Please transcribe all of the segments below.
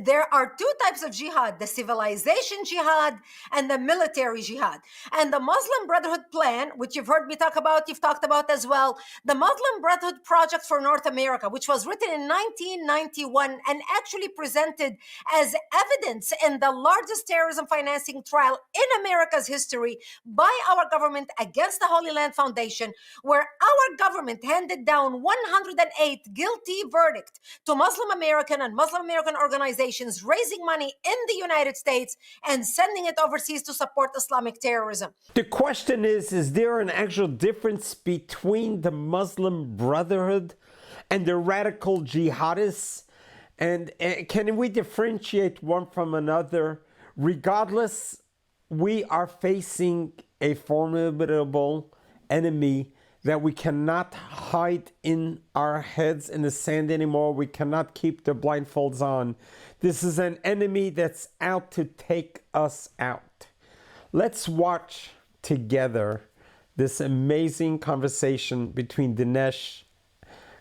There are two types of jihad, the civilization jihad and the military jihad. And the Muslim Brotherhood plan, which you've heard me talk about, you've talked about as well, the Muslim Brotherhood Project for North America, which was written in 1991 and actually presented as evidence in the largest terrorism financing trial in America's history by our government against the Holy Land Foundation, where our government handed down 108 guilty verdicts to Muslim American and Muslim American organizations raising money in the United States and sending it overseas to support Islamic terrorism. The question is there an actual difference between the Muslim Brotherhood and the radical jihadists? And can we differentiate one from another? Regardless, we are facing a formidable enemy that we cannot hide in our heads in the sand anymore. We cannot keep the blindfolds on. This is an enemy that's out to take us out. Let's watch together this amazing conversation between Dinesh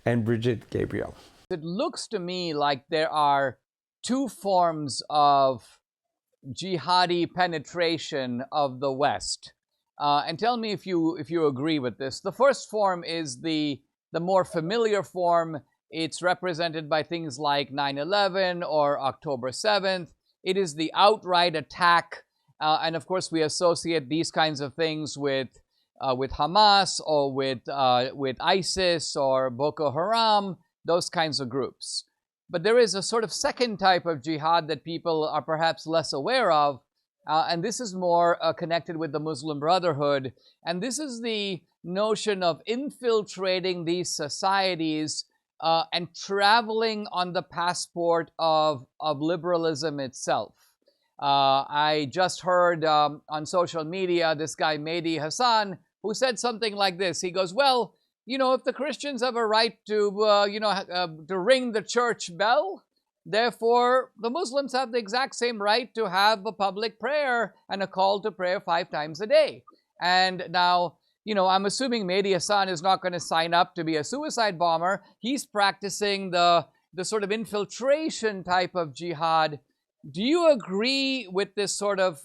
and Brigitte Gabriel. It looks to me like there are two forms of jihadi penetration of the West. And tell me if you agree with this. The first form is the more familiar form. It's represented by things like 9/11 or October 7th. It is the outright attack, and of course we associate these kinds of things with Hamas or with ISIS or Boko Haram, those kinds of groups. But there is a sort of second type of jihad that people are perhaps less aware of. And this is more connected with the Muslim Brotherhood. And this is the notion of infiltrating these societies and traveling on the passport of liberalism itself. I just heard on social media this guy, Mehdi Hassan, who said something like this. He goes, well, you know, if the Christians have a right to ring the church bell, therefore, the Muslims have the exact same right to have a public prayer and a call to prayer 5 times a day. And now, you know, I'm assuming Mehdi Hassan is not going to sign up to be a suicide bomber. He's practicing the sort of infiltration type of jihad. Do you agree with this sort of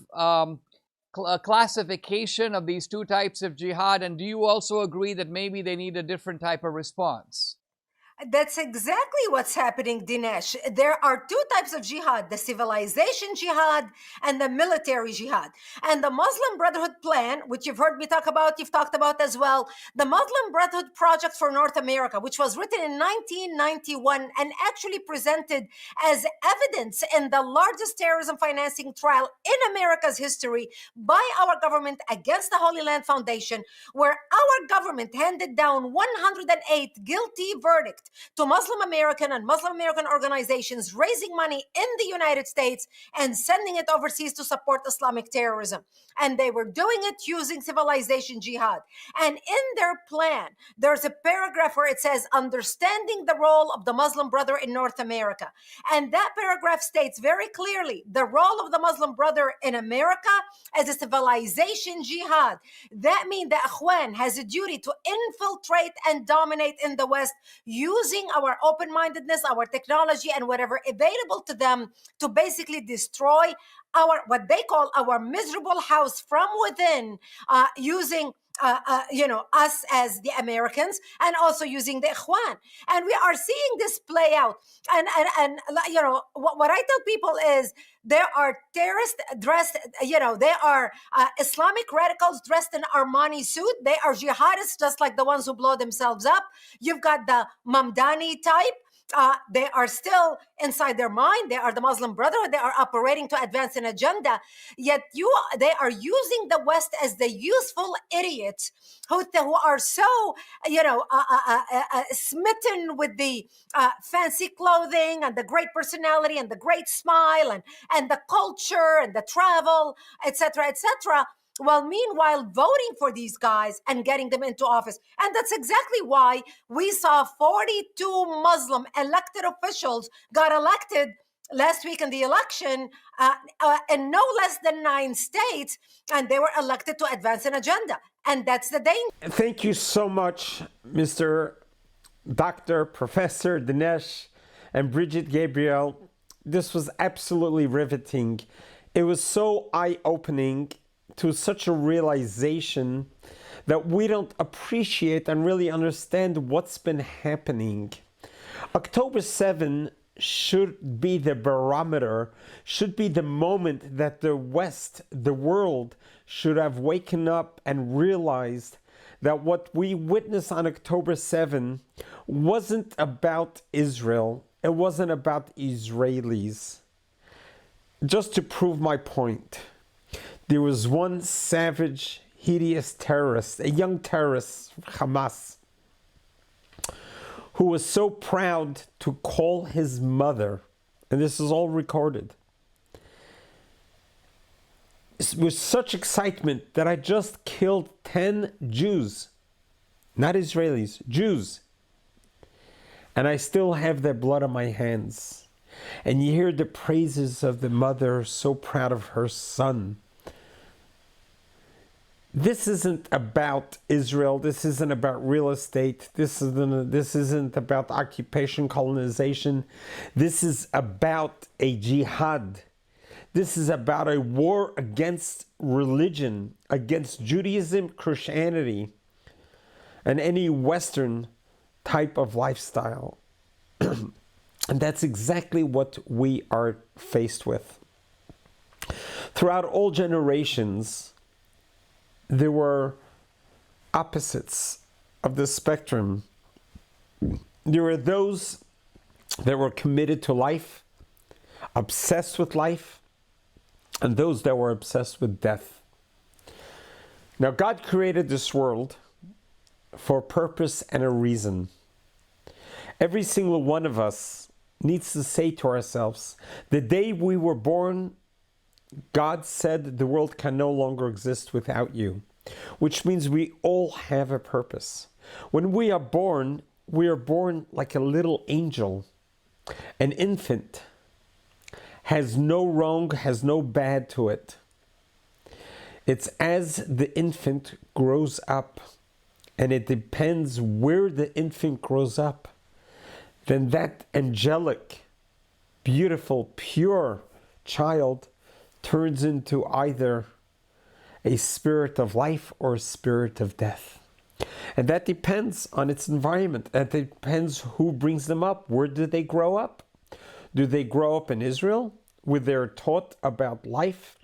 classification of these two types of jihad? And do you also agree that maybe they need a different type of response? That's exactly what's happening, Dinesh. There are two types of jihad, the civilization jihad and the military jihad. And the Muslim Brotherhood plan, which you've heard me talk about, you've talked about as well, the Muslim Brotherhood Project for North America, which was written in 1991 and actually presented as evidence in the largest terrorism financing trial in America's history by our government against the Holy Land Foundation, where our government handed down 108 guilty verdicts to Muslim American and Muslim American organizations raising money in the United States and sending it overseas to support Islamic terrorism. And they were doing it using civilization jihad. And in their plan, there's a paragraph where it says, understanding the role of the Muslim brother in North America. And that paragraph states very clearly the role of the Muslim brother in America as a civilization jihad. That means the Ikhwan has a duty to infiltrate and dominate in the West, using our open-mindedness, our technology, and whatever available to them to basically destroy our, what they call our miserable house from within, using us as the Americans, and also using the Ikhwan. And we are seeing this play out. And what I tell people is there are terrorists dressed, they are Islamic radicals dressed in Armani suit. They are jihadists just like the ones who blow themselves up. You've got the Mamdani type. They are still inside their mind. They are the Muslim Brotherhood. They are operating to advance an agenda. Yet they are using the West as the useful idiots who are so, smitten with the fancy clothing and the great personality and the great smile and the culture and the travel, etc., etc. Well, meanwhile, voting for these guys and getting them into office. And that's exactly why we saw 42 Muslim elected officials got elected last week in the election in no less than 9 states, and they were elected to advance an agenda. And that's the danger. Thank you so much, Mr. Dr. Professor Dinesh and Brigitte Gabriel. this was absolutely riveting. It was so eye-opening to such a realization that we don't appreciate and really understand what's been happening. October 7 should be the barometer, should be the moment that the West, the world, should have waken up and realized that what we witnessed on October 7 wasn't about Israel. It wasn't about Israelis. Just to prove my point, there was one savage, hideous terrorist, a young terrorist, Hamas, who was so proud to call his mother, and this is all recorded, with such excitement that I just killed 10 Jews, not Israelis, Jews, and I still have their blood on my hands. And you hear the praises of the mother, so proud of her son. This isn't about Israel. This isn't about real estate. This isn't about occupation, colonization. This is about a jihad. This is about a war against religion, against Judaism, Christianity, and any Western type of lifestyle. And that's exactly what we are faced with. Throughout all generations, there were opposites of the spectrum. There were those that were committed to life, obsessed with life, and those that were obsessed with death. Now, God created this world for a purpose and a reason. Every single one of us needs to say to ourselves, the day we were born, God said the world can no longer exist without you, which means we all have a purpose. When we are born like a little angel, an infant, has no wrong, has no bad to it. It's as the infant grows up, and it depends where the infant grows up, then that angelic, beautiful, pure child turns into either a spirit of life or a spirit of death. And that depends on its environment. That depends who brings them up. Where do they grow up? Do they grow up in Israel, where they're taught about life,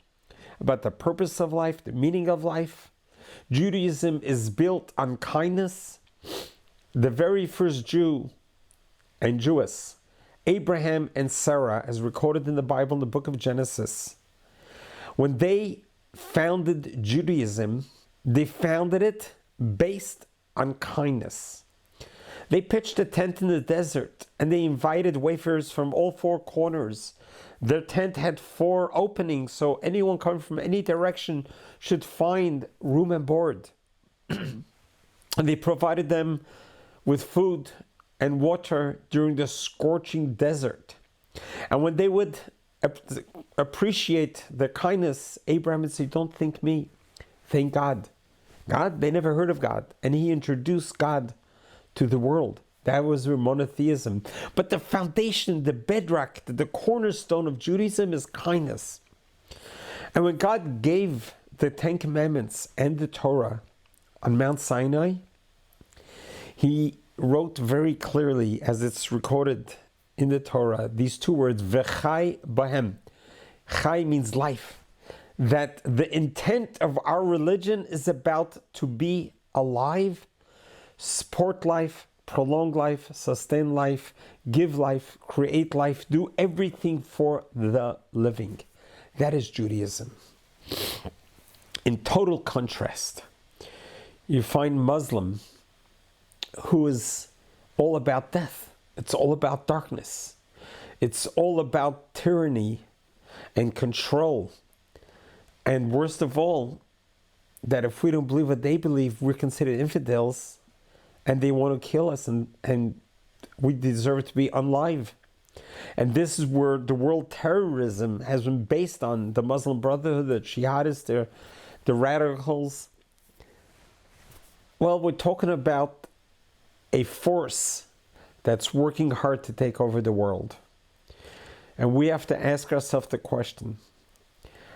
about the purpose of life, the meaning of life? Judaism is built on kindness. The very first Jew and Jewess, Abraham and Sarah, as recorded in the Bible in the book of Genesis, when they founded Judaism, they founded it based on kindness. They pitched a tent in the desert and they invited wayfarers from all four corners. Their tent had 4 openings, so anyone coming from any direction should find room and board. And they provided them with food and water during the scorching desert. And when they would appreciate the kindness, Abraham would say, don't thank me, thank God. God, they never heard of God. And he introduced God to the world. That was their monotheism. But the foundation, the bedrock, the cornerstone of Judaism is kindness. And when God gave the 10 Commandments and the Torah on Mount Sinai, he wrote very clearly, as it's recorded in the Torah, these 2 words, v'chai bahem. Chai means life. That the intent of our religion is about to be alive, support life, prolong life, sustain life, give life, create life, do everything for the living. That is Judaism. In total contrast, you find Muslim, who is all about death. It's all about darkness. It's all about tyranny and control. And worst of all, that if we don't believe what they believe, we're considered infidels and they want to kill us and we deserve to be unalive. And this is where the world terrorism has been based on: the Muslim Brotherhood, the jihadists, the radicals. Well, we're talking about a force that's working hard to take over the world. And we have to ask ourselves the question,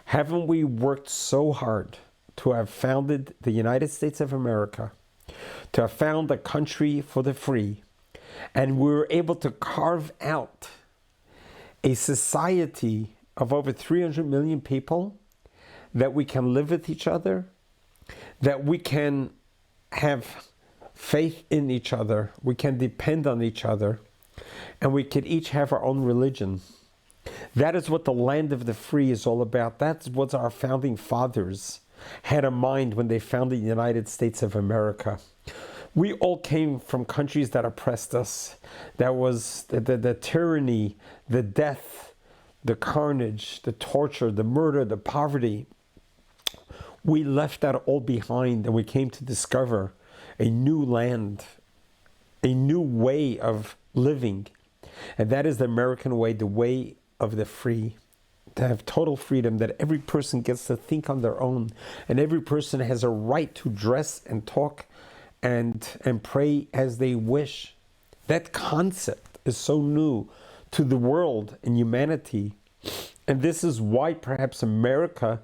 haven't we worked so hard to have founded the United States of America, to have found a country for the free, and we were able to carve out a society of over 300 million people, that we can live with each other, that we can have faith in each other, we can depend on each other, and we can each have our own religion. That is what the land of the free is all about. That's what our founding fathers had in mind when they founded the United States of America. We all came from countries that oppressed us. That was the tyranny, the death, the carnage, the torture, the murder, the poverty. We left that all behind, and we came to discover a new land, a new way of living. And that is the American way, the way of the free. To have total freedom, that every person gets to think on their own, and every person has a right to dress and talk and pray as they wish. That concept is so new to the world and humanity. And this is why perhaps America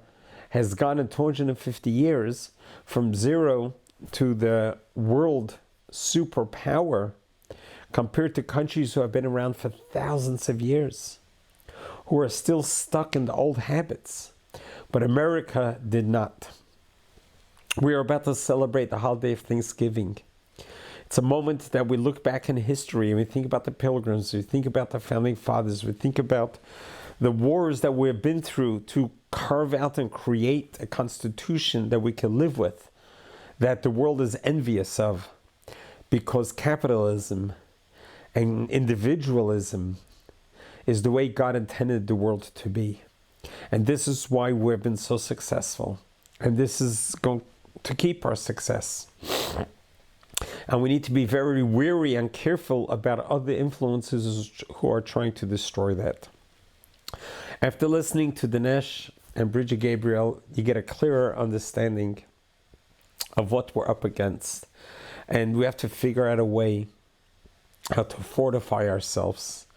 has gone in 250 years from zero to the world superpower, compared to countries who have been around for thousands of years, who are still stuck in the old habits. But America did not. We are about to celebrate the holiday of Thanksgiving. It's a moment that we look back in history and we think about the Pilgrims, we think about the Founding Fathers, we think about the wars that we've been through to carve out and create a constitution that we can live with, that the world is envious of, because capitalism and individualism is the way God intended the world to be. And this is why we've been so successful. And this is going to keep our success. And we need to be very wary and careful about other influences who are trying to destroy that. After listening to Dinesh and Brigitte Gabriel, you get a clearer understanding of what we're up against. And we have to figure out a way how to fortify ourselves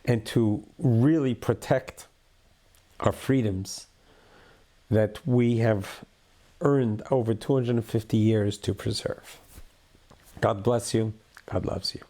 and to really protect our freedoms that we have earned over 250 years to preserve. God bless you. God loves you.